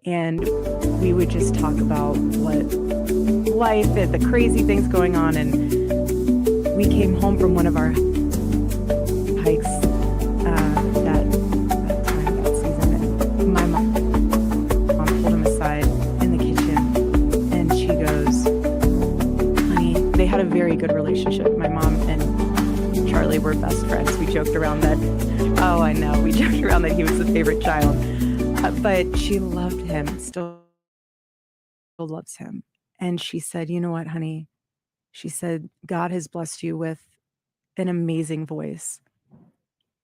And we would just talk about what life and the crazy things going on. And we came home from one of our hikes that season. And my mom pulled him aside in the kitchen and she goes, honey, they had a very good relationship. My mom and Charlie were best friends. We joked around that, we joked around that he was the favorite child. But she loved him, still loves him. And she said, you know what, honey? She said, God has blessed you with an amazing voice.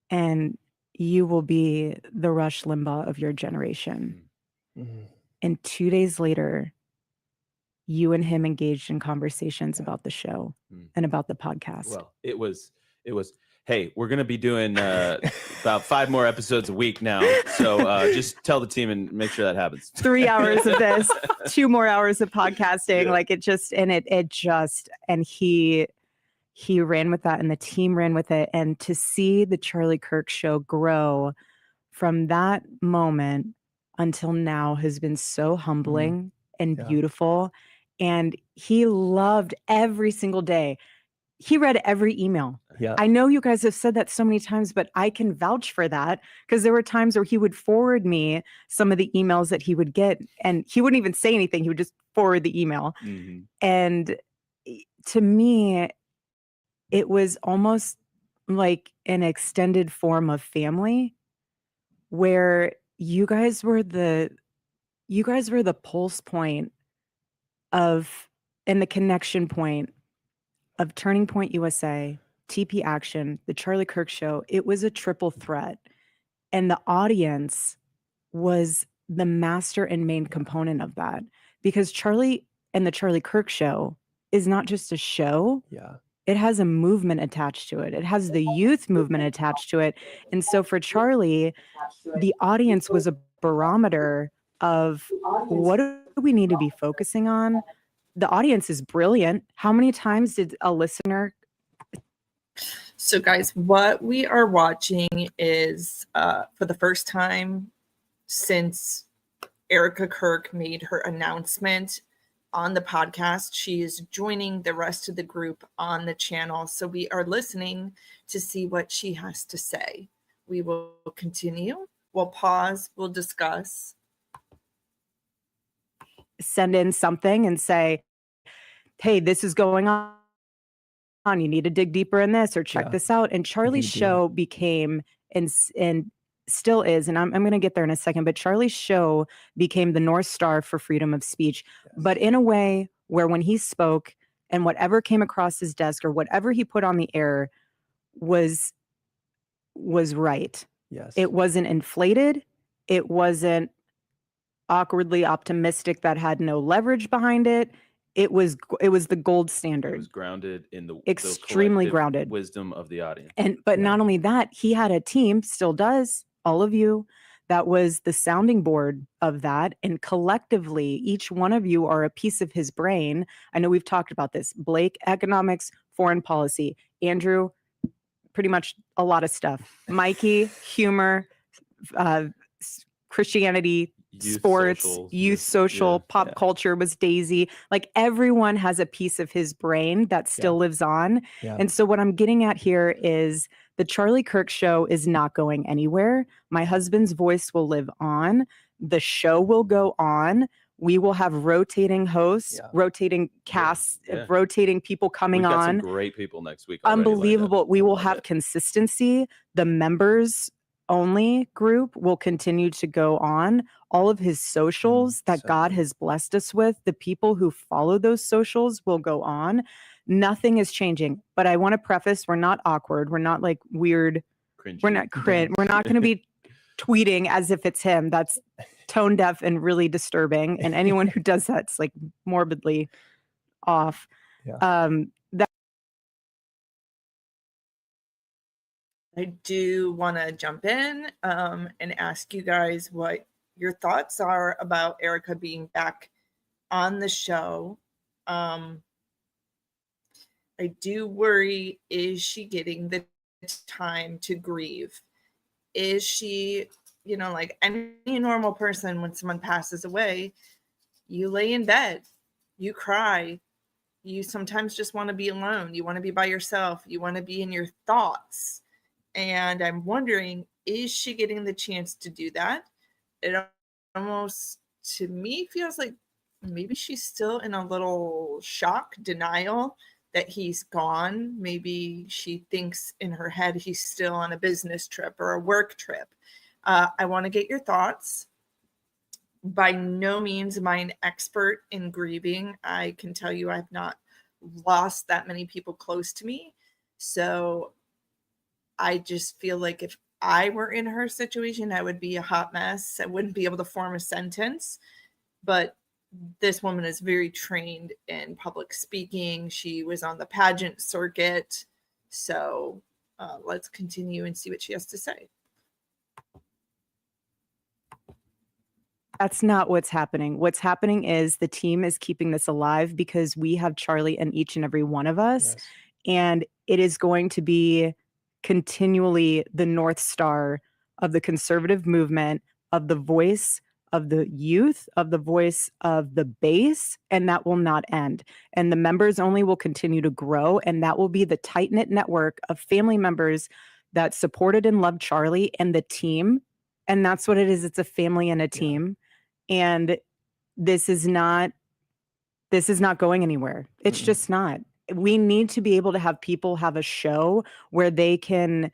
And you will be the Rush Limbaugh of your generation. Mm-hmm. And 2 days later, you and him engaged in conversations about the show and about the podcast. Well, it was, hey, we're going to be doing about 5 more episodes a week now. So just tell the team and make sure that happens. 3 hours of this, 2 more hours of podcasting. Yeah. Like and he ran with that and the team ran with it. And to see the Charlie Kirk show grow from that moment until now has been so humbling and beautiful. And he loved every single day. He read every email. Yeah. I know you guys have said that so many times, but I can vouch for that because there were times where he would forward me some of the emails that he would get and he wouldn't even say anything. He would just forward the email. Mm-hmm. And to me, it was almost like an extended form of family where you guys were the pulse point of and the connection point of Turning Point USA, TP Action, the Charlie Kirk Show. It was a triple threat. And the audience was the master and main component of that. Because Charlie and the Charlie Kirk Show is not just a show. Yeah. It has a movement attached to it. It has the youth movement attached to it. And so for Charlie, the audience was a barometer of what do we need to be focusing on? The audience is brilliant. How many times did a listener? So guys, what we are watching is for the first time since Erika Kirk made her announcement on the podcast, she is joining the rest of the group on the channel. So we are listening to see what she has to say. We will continue. We'll pause. We'll discuss. Send in something and say, hey, this is going on. You need to dig deeper in this or check this out. And Charlie's show became and still is, and I'm going to get there in a second, but Charlie's show became the North Star for freedom of speech, but in a way where when he spoke and whatever came across his desk or whatever he put on the air was right. Yes. It wasn't inflated. It wasn't awkwardly optimistic that had no leverage behind it. It was the gold standard. It was grounded in the extremely grounded wisdom of the audience. But not only that, he had a team, still does, all of you, that was the sounding board of that. And collectively, each one of you are a piece of his brain. I know we've talked about this. Blake, economics, foreign policy. Andrew, pretty much a lot of stuff. Mikey, humor, Christianity, sports, youth social, pop culture was Daisy. Like everyone has a piece of his brain that still lives on. Yeah. And so what I'm getting at here is the Charlie Kirk Show is not going anywhere. My husband's voice will live on. The show will go on. We will have rotating hosts, rotating casts, rotating people coming on. We've got some great people next week. Unbelievable. We will have consistency. The members only group will continue to go on. All of his socials that God has blessed us with, the people who follow those socials will go on. Nothing is changing. But I want to preface, we're not awkward. We're not like weird. Cringy. We're not cringe. We're not going to be tweeting as if it's him. That's tone deaf and really disturbing. And anyone who does that's like morbidly off. Yeah. I do want to jump in and ask you guys what your thoughts are about Erika being back on the show. I do worry, is she getting the time to grieve? Is she you know, like any normal person, when someone passes away, you lay in bed, you cry, you sometimes just want to be alone, you want to be by yourself, you want to be in your thoughts. And I'm wondering, is she getting the chance to do that? It almost, to me, feels like maybe she's still in a little shock, denial that he's gone. Maybe she thinks in her head he's still on a business trip or a work trip. I want to get your thoughts. By no means am I an expert in grieving. I can tell you I've not lost that many people close to me. So I just feel like if I were in her situation, I would be a hot mess. I wouldn't be able to form a sentence. But this woman is very trained in public speaking. She was on the pageant circuit. So let's continue and see what she has to say. That's not what's happening. What's happening is the team is keeping this alive because we have Charlie in each and every one of us. Yes. And it is going to be continually the North Star of the conservative movement, of the voice of the youth, of the voice of the base, and that will not end. And the members only will continue to grow, and that will be the tight-knit network of family members that supported and loved Charlie and the team. And that's what it is. It's a family and a team. And this is not going anywhere. It's just not. We need to be able to have people have a show where they can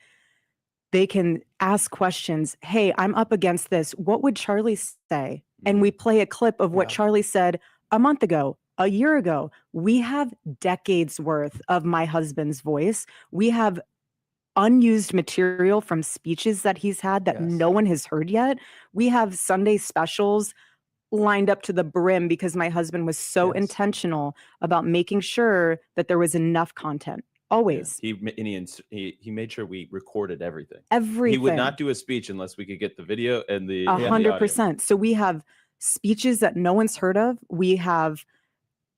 ask questions. Hey, I'm up against this. What would Charlie say? And we play a clip of what Charlie said a month ago, a year ago. We have decades worth of my husband's voice. We have unused material from speeches that he's had that no one has heard yet. We have Sunday specials lined up to the brim because my husband was so intentional about making sure that there was enough content. Always. Yeah. He made sure we recorded everything. Everything. He would not do a speech unless we could get the video and the 100%. So we have speeches that no one's heard of. We have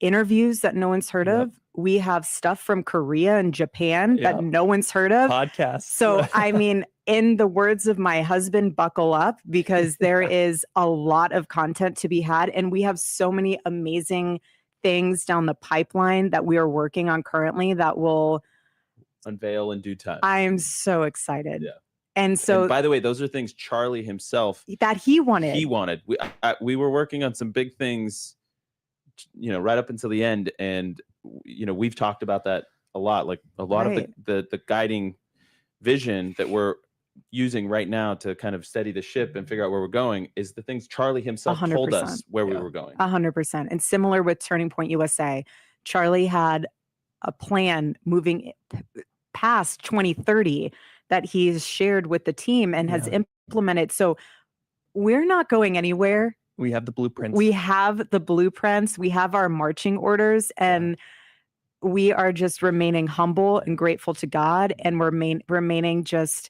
interviews that no one's heard of. We have stuff from Korea and Japan that no one's heard of. Podcasts. So, I mean, in the words of my husband, buckle up, because there is a lot of content to be had. And we have so many amazing things down the pipeline that we are working on currently that will unveil in due time. I'm so excited. Yeah. And so, and by the way, those are things Charlie himself that he wanted. We were working on some big things, right up until the end. And, we've talked about that a lot, like a lot of the guiding vision that we're using right now to kind of steady the ship and figure out where we're going is the things Charlie himself 100%. Told us where we were going. 100%. And similar with Turning Point USA, Charlie had a plan moving past 2030 that he's shared with the team and has implemented. So we're not going anywhere. We have the blueprints. We have the blueprints. We have our marching orders, and we are just remaining humble and grateful to God, and we're remaining just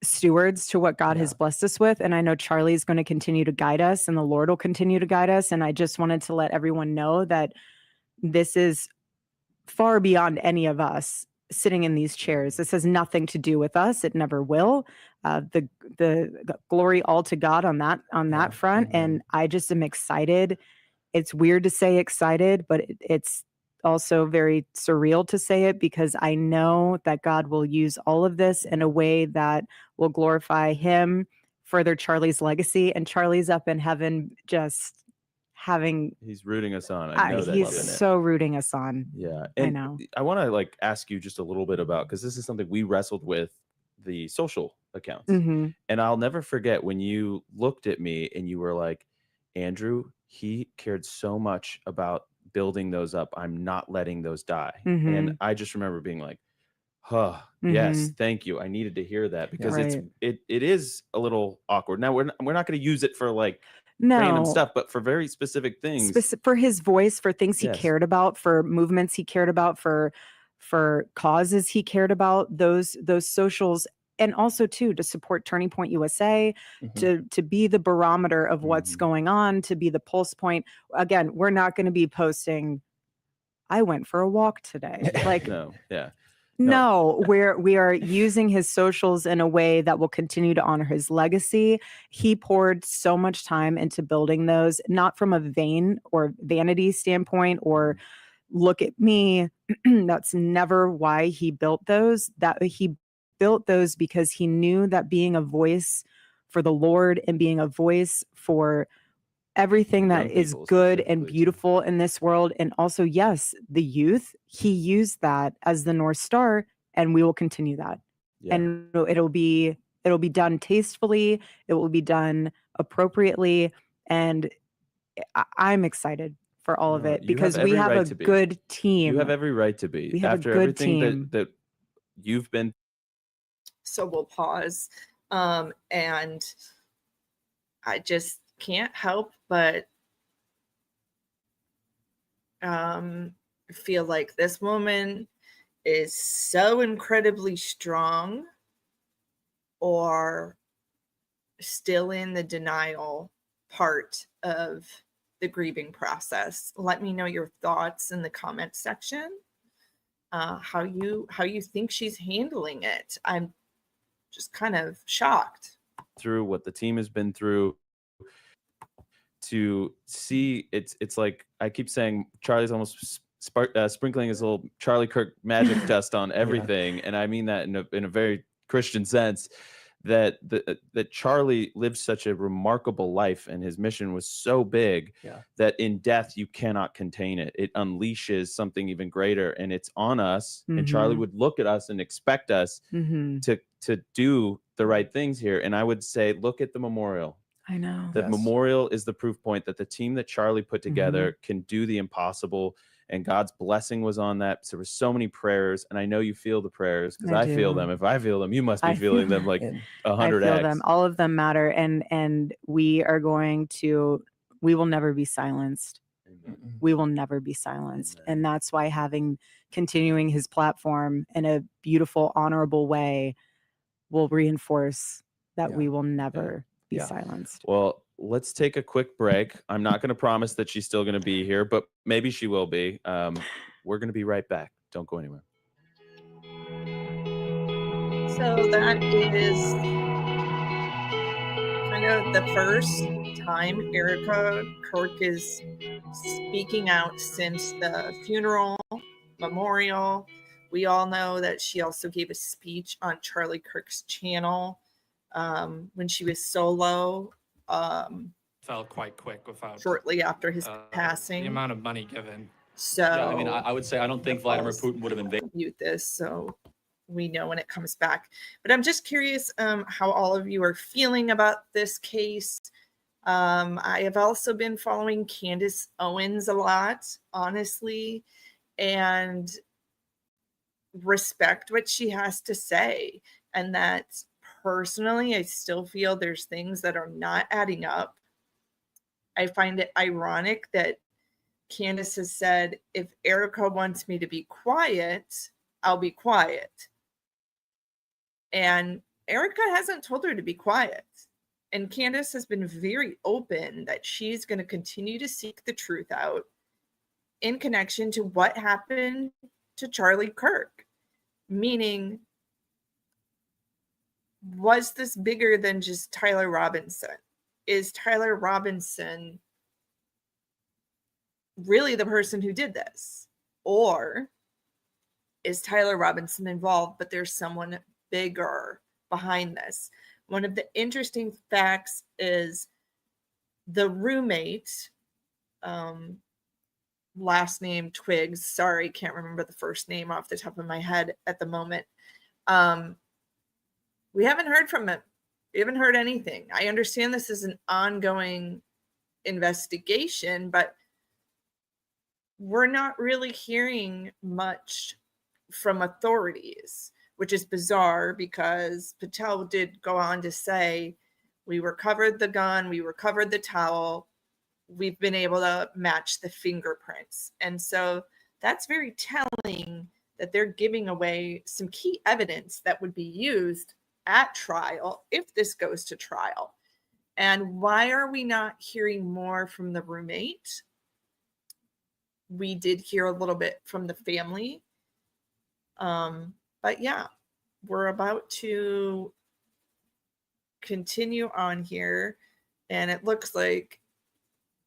stewards to what God has blessed us with. And I know Charlie's going to continue to guide us, and the Lord will continue to guide us. And I just wanted to let everyone know that this is far beyond any of us sitting in these chairs. This has nothing to do with us. It never will. The glory all to God on that front. And I just am excited. It's weird to say excited, but it's also very surreal to say it, because I know that God will use all of this in a way that will glorify him, further Charlie's legacy. And Charlie's up in heaven just he's rooting us on. I know that he's so rooting us on. Yeah. And I know. I want to ask you just a little bit about, because this is something we wrestled with, the social accounts. Mm-hmm. And I'll never forget when you looked at me and you were like, Andrew, he cared so much about building those up. I'm not letting those die. Mm-hmm. And I just remember being like, yes, thank you. I needed to hear that, because it is a little awkward. Now we're not going to use it for random stuff, but for very specific things. For his voice, for things he cared about, for movements he cared about, for causes he cared about, those socials. And also too, to support Turning Point USA, to be the barometer of what's going on, to be the pulse point. Again, we're not going to be posting, I went for a walk today. No, yeah. No, we are using his socials in a way that will continue to honor his legacy. He poured so much time into building those, not from a vain or vanity standpoint or look at me. That's never why he built those. That he built those because he knew that being a voice for the Lord and being a voice for everything that Young is people good and specifically, too. beautiful in this world, and also, yes, the youth, he used that as the North Star, and we will continue that. Yeah. And it'll be done tastefully, it will be done appropriately, and I'm excited for all of No, it you have because we every have right a to be. good team. You have every right to be. We have a After good everything team. that you've been. So we'll pause. And I just can't help but feel like this woman is so incredibly strong, or still in the denial part of the grieving process. Let me know your thoughts in the comment section. How you think she's handling it. I'm just kind of shocked. Through what the team has been through, to see it's like I keep saying, Charlie's almost sprinkling his little Charlie Kirk magic dust on everything, and I mean that in a very Christian sense. That Charlie lived such a remarkable life, and his mission was so big that in death you cannot contain it. It unleashes something even greater, and it's on us. And Charlie would look at us and expect us to do the right things here. And I would say, look at the memorial. I know. The memorial is the proof point that the team that Charlie put together can do the impossible, and God's blessing was on that. So there were so many prayers, and I know you feel the prayers because I feel them. If I feel them, you must be feeling them like 100x. I feel them. All of them matter, and we will never be silenced. We will never be silenced. Amen. And that's why continuing his platform in a beautiful, honorable way will reinforce that we will never be silenced. Well, let's take a quick break. I'm not going to promise that she's still going to be here, but maybe she will be. We're going to be right back. Don't go anywhere. So that is kind of the first time Erika Kirk is speaking out since the funeral memorial. We all know that she also gave a speech on Charlie Kirk's channel when she was solo. Fell quite quick without shortly after his passing. The amount of money given. So yeah, I mean, I would say I don't think Vladimir Putin would have invaded. Mute this so we know when it comes back. But I'm just curious how all of you are feeling about this case. I have also been following Candace Owens a lot, honestly, and respect what she has to say. And that personally, I still feel there's things that are not adding up. I find it ironic that Candace has said, if Erika wants me to be quiet, I'll be quiet. And Erika hasn't told her to be quiet. And Candace has been very open that she's going to continue to seek the truth out in connection to what happened to Charlie Kirk. Meaning, was this bigger than just Tyler Robinson? Is Tyler Robinson really the person who did this? Or is Tyler Robinson involved, but there's someone bigger behind this? One of the interesting facts is the roommate, last name Twiggs, sorry, can't remember the first name off the top of my head at the moment. We haven't heard from him. We haven't heard anything. I understand this is an ongoing investigation, but we're not really hearing much from authorities, which is bizarre because Patel did go on to say, we recovered the gun, we recovered the towel, we've been able to match the fingerprints. And so that's very telling that they're giving away some key evidence that would be used at trial if this goes to trial. And why are we not hearing more from the roommate? We did hear a little bit from the family. But yeah, we're about to continue on here, and it looks like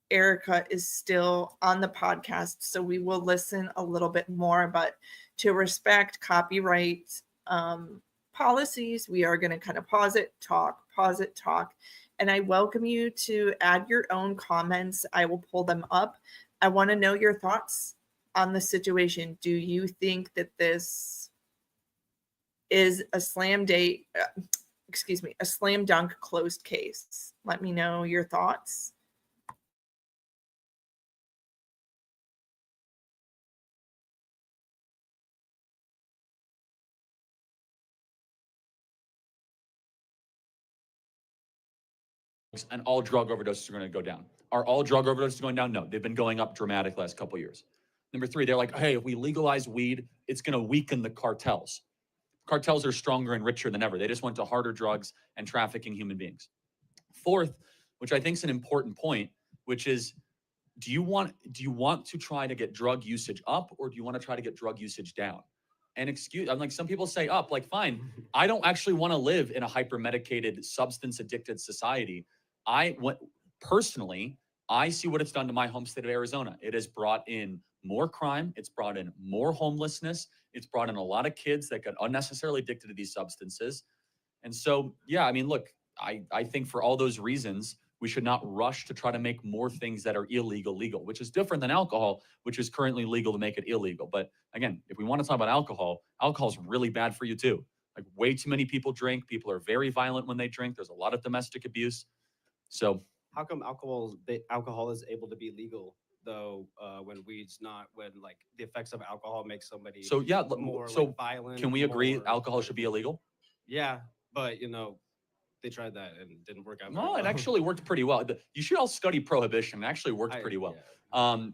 Erika is still on the podcast, so we will listen a little bit more, but to respect copyright policies, we are going to kind of pause it, talk, and I welcome you to add your own comments. I will pull them up. I want to know your thoughts on the situation. Do you think that this is a slam dunk closed case? Let me know your thoughts. And all drug overdoses are going to go down. Are all drug overdoses going down? No, they've been going up dramatically the last couple of years. Number three, they're like, hey, if we legalize weed, it's going to weaken the cartels. Cartels are stronger and richer than ever. They just went to harder drugs and trafficking human beings. Fourth, which I think is an important point, which is, do you want to try to get drug usage up, or do you want to try to get drug usage down? And I'm like, some people say up, like, fine. I don't actually want to live in a hyper-medicated, substance-addicted society. Personally, I see what it's done to my home state of Arizona. It has brought in more crime. It's brought in more homelessness. It's brought in a lot of kids that got unnecessarily addicted to these substances. And so, yeah, I mean, look, I think for all those reasons, we should not rush to try to make more things that are illegal legal, which is different than alcohol, which is currently legal to make it illegal. But again, if we want to talk about alcohol is really bad for you too. Like, way too many people drink. People are very violent when they drink. There's a lot of domestic abuse. So how come alcohol is able to be legal though, when weed's not? When like the effects of alcohol make somebody more like, violent? Can we agree alcohol should be illegal? Yeah, but they tried that and it didn't work out. No, it actually worked pretty well. You should all study prohibition. It actually worked pretty well. Yeah.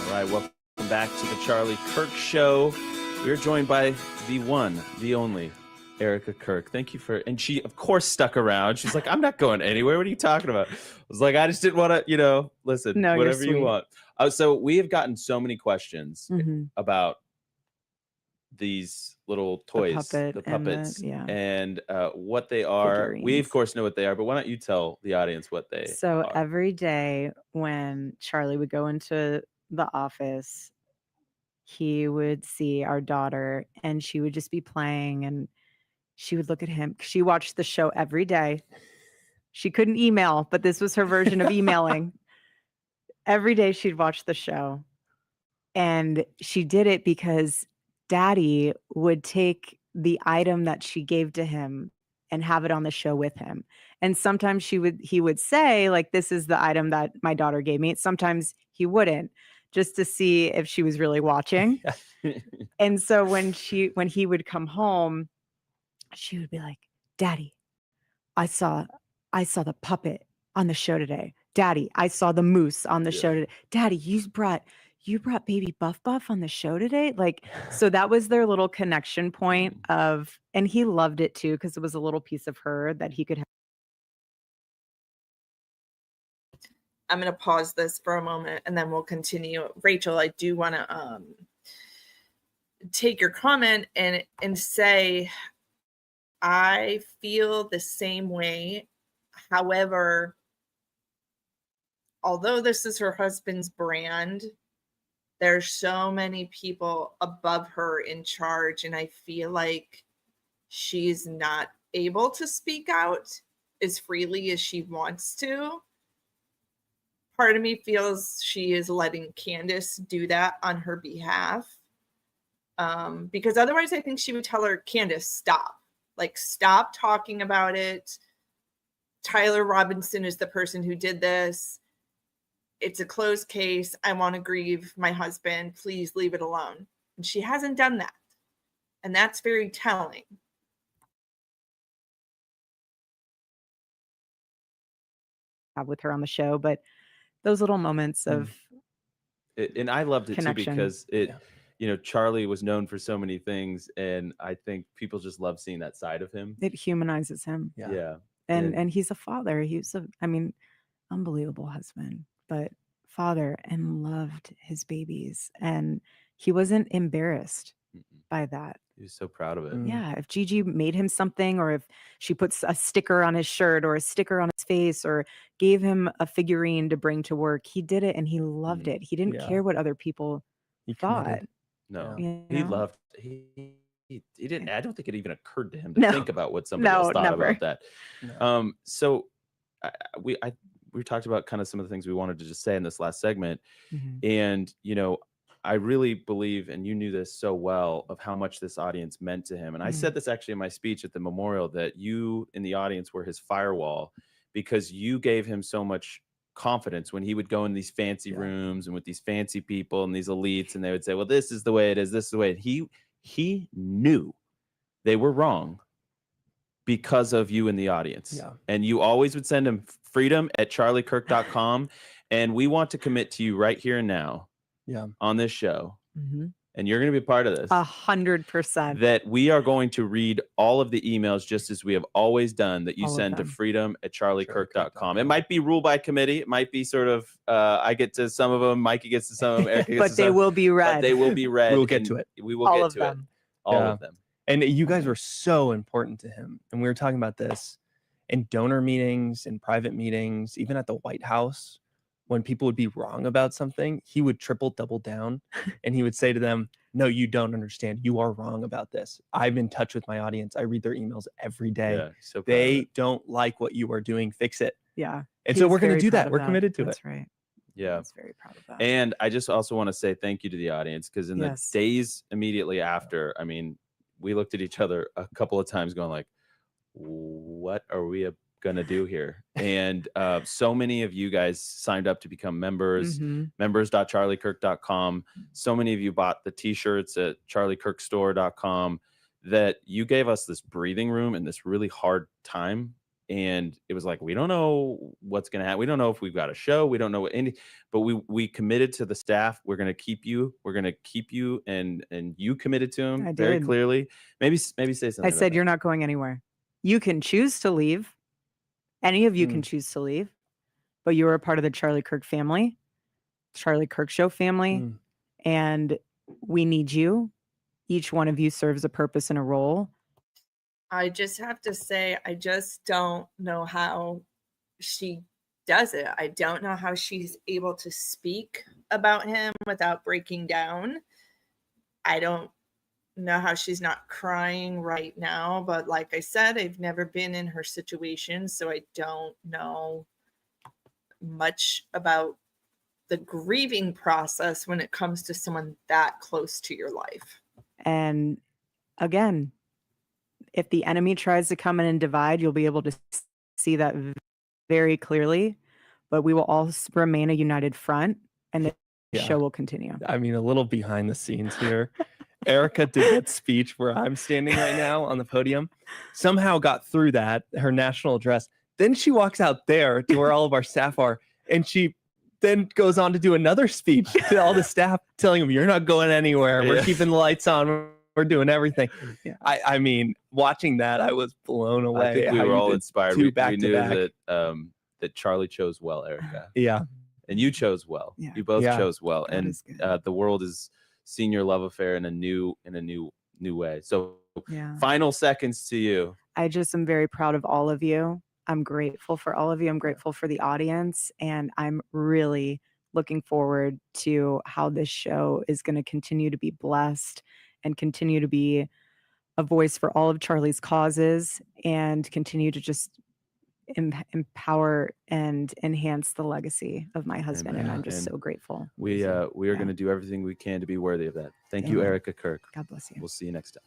All right, welcome back to the Charlie Kirk Show. We're joined by the one, the only, Erika Kirk. Thank you and she, of course, stuck around. She's like, I'm not going anywhere. What are you talking about? I was like, I just didn't want to, listen, No, whatever you want. So we have gotten so many questions about these little toys, the puppets, and what they are. Figurines. We, of course, know what they are, but why don't you tell the audience what they are? Every day when Charlie would go into the office, he would see our daughter and she would just be playing, and she would look at him. She watched the show every day. She couldn't email, but this was her version of emailing. Every day she'd watch the show. And she did it because Daddy would take the item that she gave to him and have it on the show with him. And sometimes he would say, like, this is the item that my daughter gave me. Sometimes he wouldn't, just to see if she was really watching. And so when he would come home, she would be like, Daddy, I saw the puppet on the show today. Daddy, I saw the moose on the show today. Daddy, you brought baby Buff on the show today. Like, so that was their little connection point and he loved it too, because it was a little piece of her that he could have. I'm going to pause this for a moment and then we'll continue. Rachel, I do want to take your comment and say, I feel the same way. However, although this is her husband's brand, there's so many people above her in charge, and I feel like she's not able to speak out as freely as she wants to. Part of me feels she is letting Candace do that on her behalf, because otherwise I think she would tell her, Candace, stop. Like, stop talking about it. Tyler Robinson is the person who did this. It's a closed case. I want to grieve my husband. Please leave it alone. And she hasn't done that. And that's very telling. With her on the show, but those little moments of and I loved it connection. too, because Charlie was known for so many things, and I think people just love seeing that side of him. It humanizes him. Yeah. And he's a father. Unbelievable husband, but father, and loved his babies. And he wasn't embarrassed by that. He was so proud of it. Yeah. If Gigi made him something, or if she puts a sticker on his shirt or a sticker on his face or gave him a figurine to bring to work, he did it and he loved it. He didn't care what other people thought. No, he loved. He didn't. I don't think it even occurred to him to think about what somebody else thought about that. No. So we talked about kind of some of the things we wanted to just say in this last segment, and I really believe, and you knew this so well, of how much this audience meant to him. And I said this actually in my speech at the memorial, that you in the audience were his firewall, because you gave him so much confidence when he would go in these fancy rooms and with these fancy people and these elites, and they would say, well, this is the way it is, this is the way. He knew they were wrong because of you in the audience. And you always would send him freedom@charliekirk.com. And we want to commit to you right here and now on this show. And you're going to be a part of this. 100%. That we are going to read all of the emails, just as we have always done, that you All of send to them. freedom@charliekirk.com. It might be ruled by committee. It might be sort of, I get to some of them, Mikey gets to some of them, Erika gets But to they some. will be But read. they will be read. We'll get to it. We will All get of to them. it. All of them. And you guys were so important to him. And we were talking about this in donor meetings, in private meetings, even at the White House. When people would be wrong about something, he would double down, and he would say to them, no, you don't understand. You are wrong about this. I'm in touch with my audience. I read their emails every day. Yeah, so proud of They it. don't like what you are doing. Fix it. Yeah. And so He's we're going to very do proud that. of We're committed to That's it. right. Yeah. He's very proud of that. And I just also want to say thank you to the audience, because in Yes. the days immediately after, I mean, we looked at each other a couple of times going like, what are we going to do here? And so many of you guys signed up to become members, members.charliekirk.com. So many of you bought the t-shirts at charliekirkstore.com, that you gave us this breathing room in this really hard time. And it was like, we don't know what's going to happen. We don't know if we've got a show. We don't know what but we committed to the staff. We're going to keep you. We're going to keep you. And you committed to them very did. clearly. Maybe say something. I said, you're not going anywhere. You can choose to leave. Any of you can choose to leave, but you are a part of the Charlie Kirk family, Charlie Kirk Show family, and we need you. Each one of you serves a purpose and a role. I just have to say, I just don't know how she does it. I don't know how she's able to speak about him without breaking down. I don't know how she's not crying right now, but like I said, I've never been in her situation, so I don't know much about the grieving process when it comes to someone that close to your life. And again, if the enemy tries to come in and divide, you'll be able to see that very clearly, but we will all remain a united front, and the show will continue. I mean, a little behind the scenes here. Erika did that speech where I'm standing right now on the podium, somehow got through that, her national address. Then she walks out there to where all of our staff are, and she then goes on to do another speech to all the staff, telling them, you're not going anywhere. We're keeping the lights on. We're doing everything. Yeah. I mean, watching that, I was blown away. I think we were all inspired. We knew back. that Charlie chose well, Erika. Yeah. And you chose well. Yeah. You both chose well. God is good. And the world is seeing your love affair in a new way. So final seconds to you. I just am very proud of all of you. I'm grateful for all of you. I'm grateful for the audience. And I'm really looking forward to how this show is going to continue to be blessed and continue to be a voice for all of Charlie's causes, and continue to just empower and enhance the legacy of my husband. Amen. And I'm just so grateful. We are going to do everything we can to be worthy of that. Thank you, Erika Kirk. God bless you. We'll see you next time.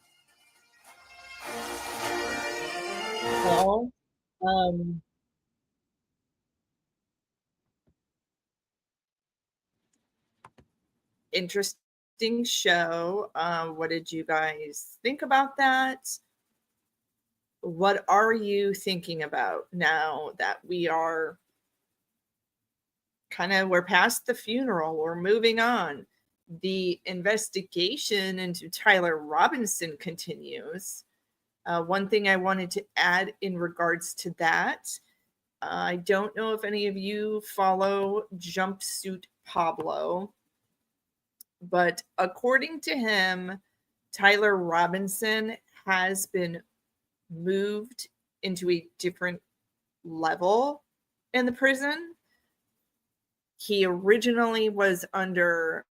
Well, interesting show. What did you guys think about that? What are you thinking about now that we are we're past the funeral, we're moving on? the investigation into Tyler Robinson continues. One thing I wanted to add in regards to that, I don't know if any of you follow Jumpsuit Pablo, but according to him, Tyler Robinson has been moved into a different level in the prison. He originally was under,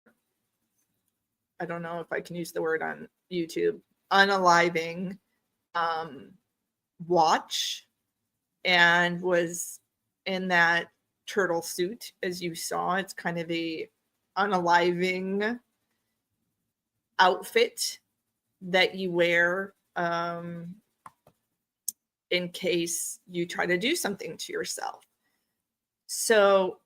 I don't know if I can use the word on YouTube, unaliving watch, and was in that turtle suit, as you saw. It's kind of a unaliving outfit that you wear in case you try to do something to yourself. So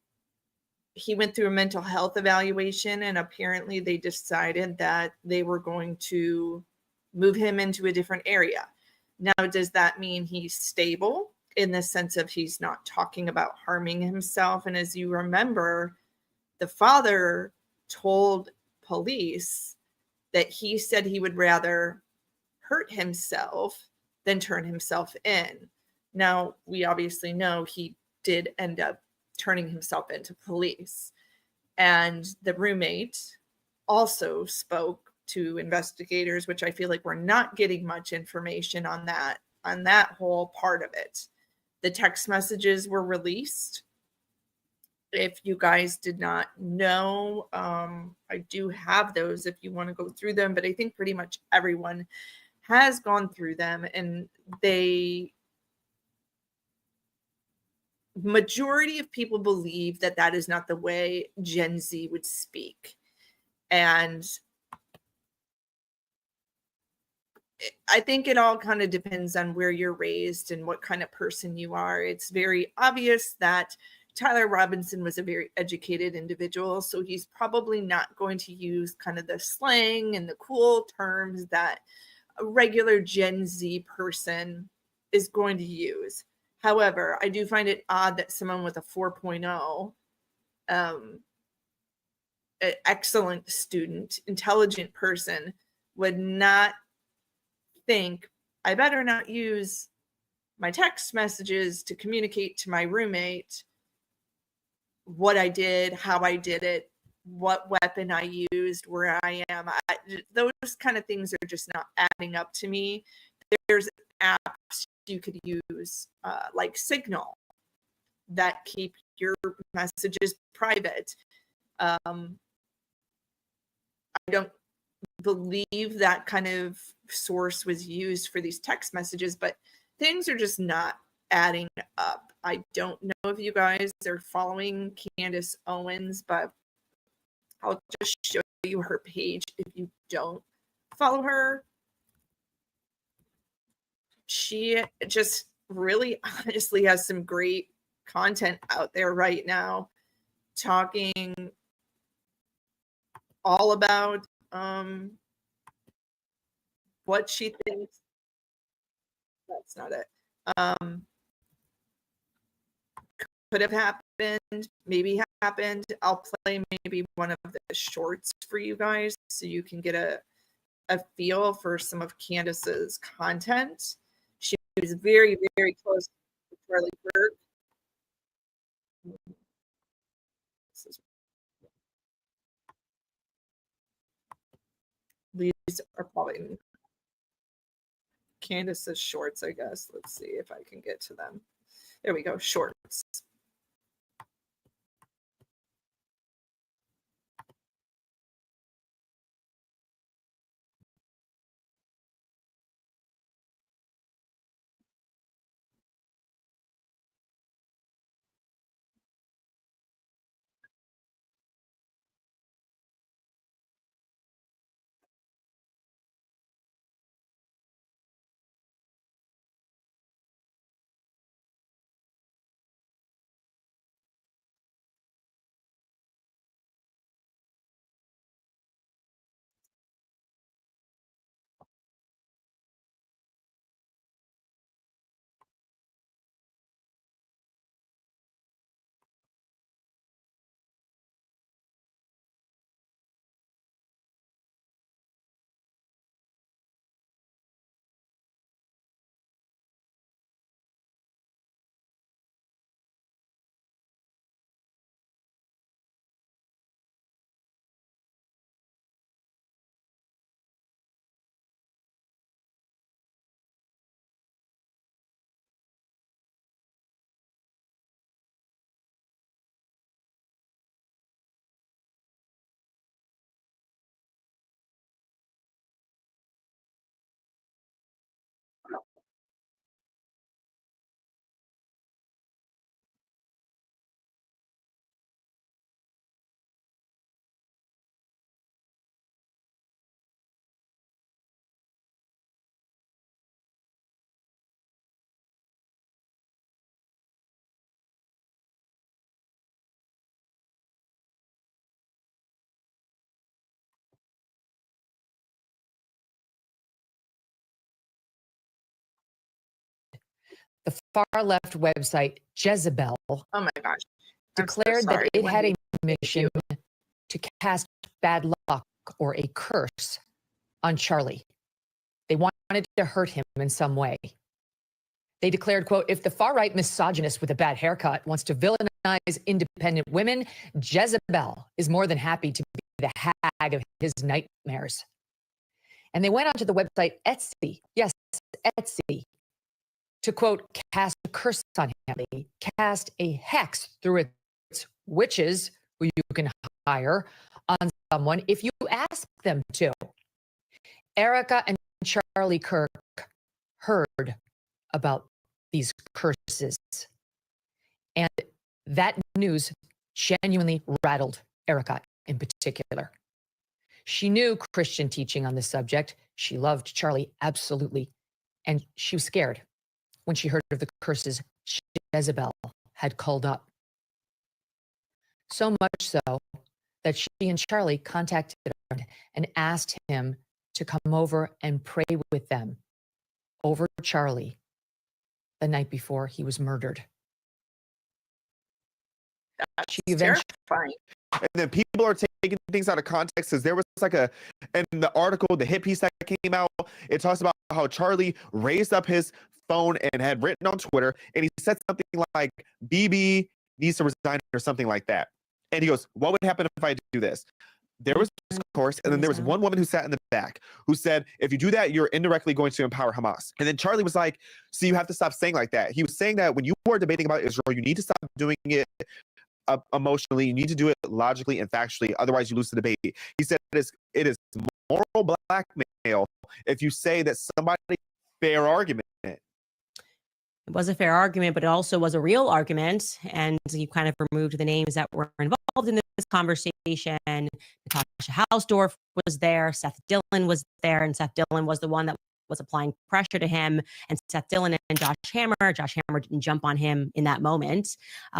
he went through a mental health evaluation, and apparently they decided that they were going to move him into a different area. Now, does that mean he's stable in the sense of he's not talking about harming himself? And as you remember, the father told police that he said he would rather hurt himself than turn himself in. Now, we obviously know he did end up turning himself into police. And the roommate also spoke to investigators, which I feel like we're not getting much information on that whole part of it. The text messages were released. If you guys did not know, I do have those if you want to go through them, but I think pretty much everyone has gone through them, and majority of people believe that that is not the way Gen Z would speak. And I think it all kind of depends on where you're raised and what kind of person you are. It's very obvious that Tyler Robinson was a very educated individual, so he's probably not going to use kind of the slang and the cool terms that a regular Gen Z person is going to use. However, I do find it odd that someone with a 4.0, an excellent student, intelligent person, would not think, I better not use my text messages to communicate to my roommate what I did, how I did it, what weapon I used, where I am. Those kind of things are just not adding up to me. There's apps you could use like Signal that keep your messages private. I don't believe that kind of source was used for these text messages, but things are just not adding up. I don't know if you guys are following Candace Owens, but I'll just show you her page if you don't follow her. She just really honestly has some great content out there right now, talking all about what she thinks. That's not it. Could have happened, maybe happened. I'll play maybe one of the shorts for you guys so you can get a feel for some of Candace's content. She was very, very close to Charlie Kirk. These are probably Candace's shorts, I guess. Let's see if I can get to them. There we go, shorts. The far-left website Jezebel Oh my gosh. I'm so declared that sorry, it had Wendy. a mission to cast bad luck or a curse on Charlie. They wanted to hurt him in some way. They declared, quote, if the far-right misogynist with a bad haircut wants to villainize independent women, Jezebel is more than happy to be the hag of his nightmares. And they went onto the website Etsy, yes, Etsy, to, quote, cast a curse on him. They cast a hex through its witches, who you can hire, on someone if you ask them to. Erika and Charlie Kirk heard about these curses. And that news genuinely rattled Erika in particular. She knew Christian teaching on this subject. She loved Charlie, absolutely. And she was scared when she heard of the curses Jezebel had called up. So much so that she and Charlie contacted him and asked him to come over and pray with them over Charlie the night before he was murdered. That's She eventually terrifying. And then people are taking things out of context because there was like in the article, the hit piece that came out, it talks about how Charlie raised up his phone and had written on Twitter, and he said something like, BB needs to resign or something like that. And he goes, what would happen if I do this? There was discourse, and then there was one woman who sat in the back who said, if you do that, you're indirectly going to empower Hamas. And then Charlie was like, so you have to stop saying like that. He was saying that when you are debating about Israel, you need to stop doing it emotionally. You need to do it logically and factually. Otherwise, you lose the debate. He said it is moral blackmail if you say that somebody fair argument. It was a fair argument, but it also was a real argument. And you kind of removed the names that were involved in this conversation. Natasha Hausdorff was there. Seth Dillon was there. And Seth Dillon was the one that was applying pressure to him. And Seth Dillon and Josh Hammer didn't jump on him in that moment.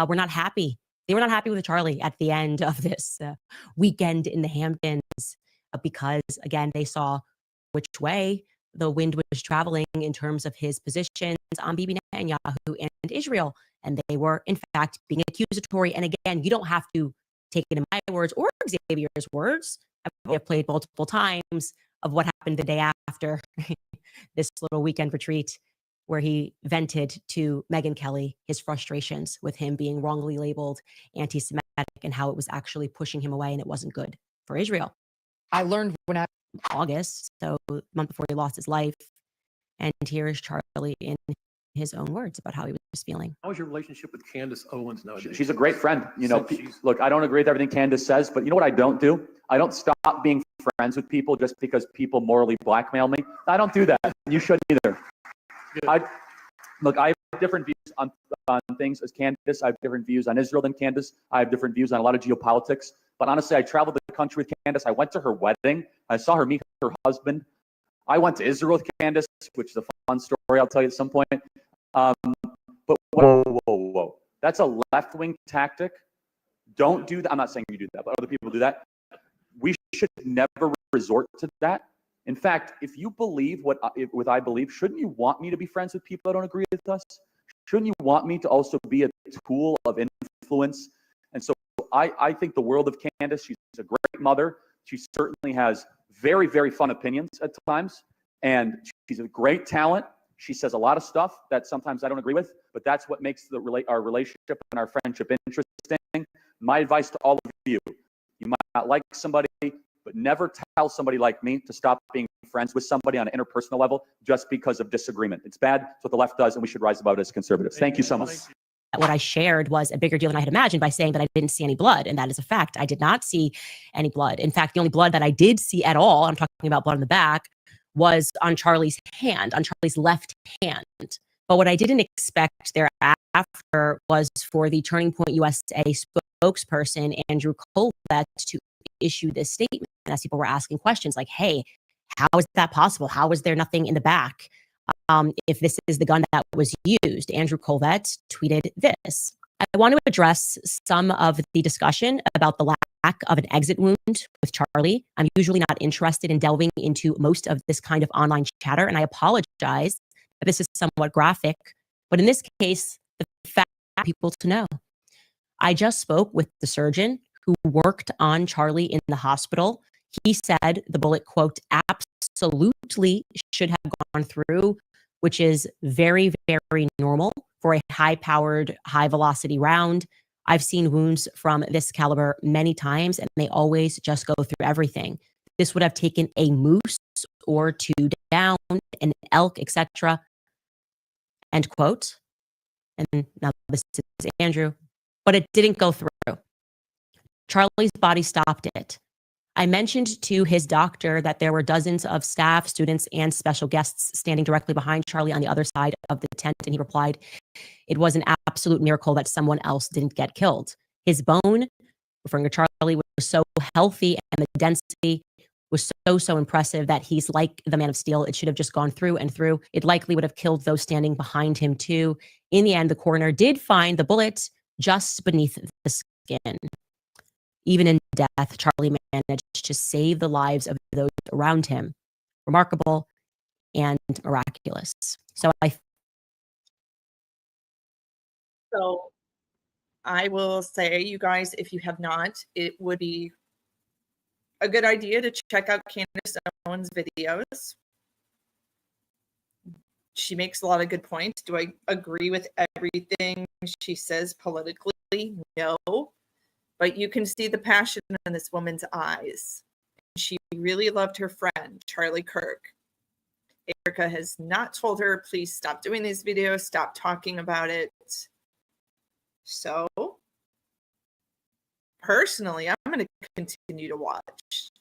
We're not happy. They were not happy with Charlie at the end of this weekend in the Hamptons because, again, they saw which way the wind was traveling in terms of his positions on Bibi Netanyahu and Israel. And they were, in fact, being accusatory. And again, you don't have to take it in my words or Xavier's words. I've played multiple times of what happened the day after this little weekend retreat where he vented to Megyn Kelly his frustrations with him being wrongly labeled anti-Semitic and how it was actually pushing him away and it wasn't good for Israel. I learned when I August, so a month before he lost his life. And here is Charlie in his own words about how he was feeling. How is your relationship with Candace Owens nowadays? She's a great friend. You know, look, I don't agree with everything Candace says, but you know what I don't do? I don't stop being friends with people just because people morally blackmail me. I don't do that. You shouldn't either. I have different views on things as Candace. I have different views on Israel than Candace. I have different views on a lot of geopolitics. But honestly, I traveled the country with Candace. I went to her wedding. I saw her meet her husband. I went to Israel with Candace, which is a fun story I'll tell you at some point. But whoa. That's a left-wing tactic. Don't do that. I'm not saying you do that, but other people do that. We should never resort to that. In fact, if you believe what I believe, shouldn't you want me to be friends with people that don't agree with us? Shouldn't you want me to also be a tool of influence? And so I think the world of Candace. She's a great mother. She certainly has very, very fun opinions at times. And she's a great talent. She says a lot of stuff that sometimes I don't agree with, but that's what makes our relationship and our friendship interesting. My advice to all of you, you might not like somebody, but never tell somebody like me to stop being friends with somebody on an interpersonal level just because of disagreement. It's bad. It's what the left does, and we should rise above it as conservatives. Thank you so much. What I shared was a bigger deal than I had imagined by saying that I didn't see any blood. And that is a fact. I did not see any blood. In fact, the only blood that I did see at all, I'm talking about blood on the back, was on Charlie's hand, on Charlie's left hand. But what I didn't expect thereafter was for the Turning Point USA spokesperson, Andrew Colvett, to issue this statement as people were asking questions like, hey, how is that possible? How is there nothing in the back? If this is the gun that was used. Andrew Colvett tweeted this. I want to address some of the discussion about the lack of an exit wound with Charlie. I'm usually not interested in delving into most of this kind of online chatter, and I apologize that this is somewhat graphic, But in this case, the fact people to know. I just spoke with the surgeon who worked on Charlie in the hospital. He said the bullet, quote, absolutely should have gone through, which is very, very normal for a high-powered, high-velocity round. I've seen wounds from this caliber many times, and they always just go through everything. This would have taken a moose or two down, an elk, etc. End quote. And now this is Andrew. But it didn't go through. Charlie's body stopped it. I mentioned to his doctor that there were dozens of staff, students, and special guests standing directly behind Charlie on the other side of the tent, and he replied, it was an absolute miracle that someone else didn't get killed. His bone, referring to Charlie, was so healthy, and the density was so impressive that he's like the Man of Steel. It should have just gone through and through. It likely would have killed those standing behind him too. In the end, the coroner did find the bullet just beneath the skin. Even in death, Charlie managed to save the lives of those around him. Remarkable and miraculous. So I will say, you guys, if you have not, it would be a good idea to check out Candace Owens' videos. She makes a lot of good points. Do I agree with everything she says politically? No. But you can see the passion in this woman's eyes. She really loved her friend, Charlie Kirk. Erika has not told her, please stop doing these videos, stop talking about it. So, personally, I'm going to continue to watch.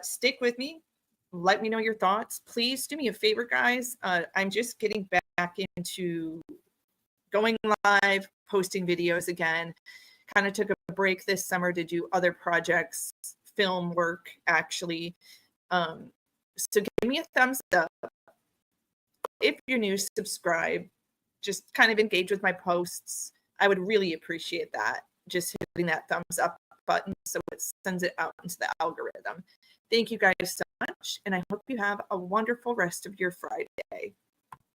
Stick with me. Let me know your thoughts. Please do me a favor, guys. I'm just getting back into going live, posting videos again. Kind of took a break this summer to do other projects, film work, actually. So give me a thumbs up. If you're new, subscribe. Just kind of engage with my posts. I would really appreciate that. Just hitting that thumbs up button so it sends it out into the algorithm. Thank you guys so much, and I hope you have a wonderful rest of your Friday.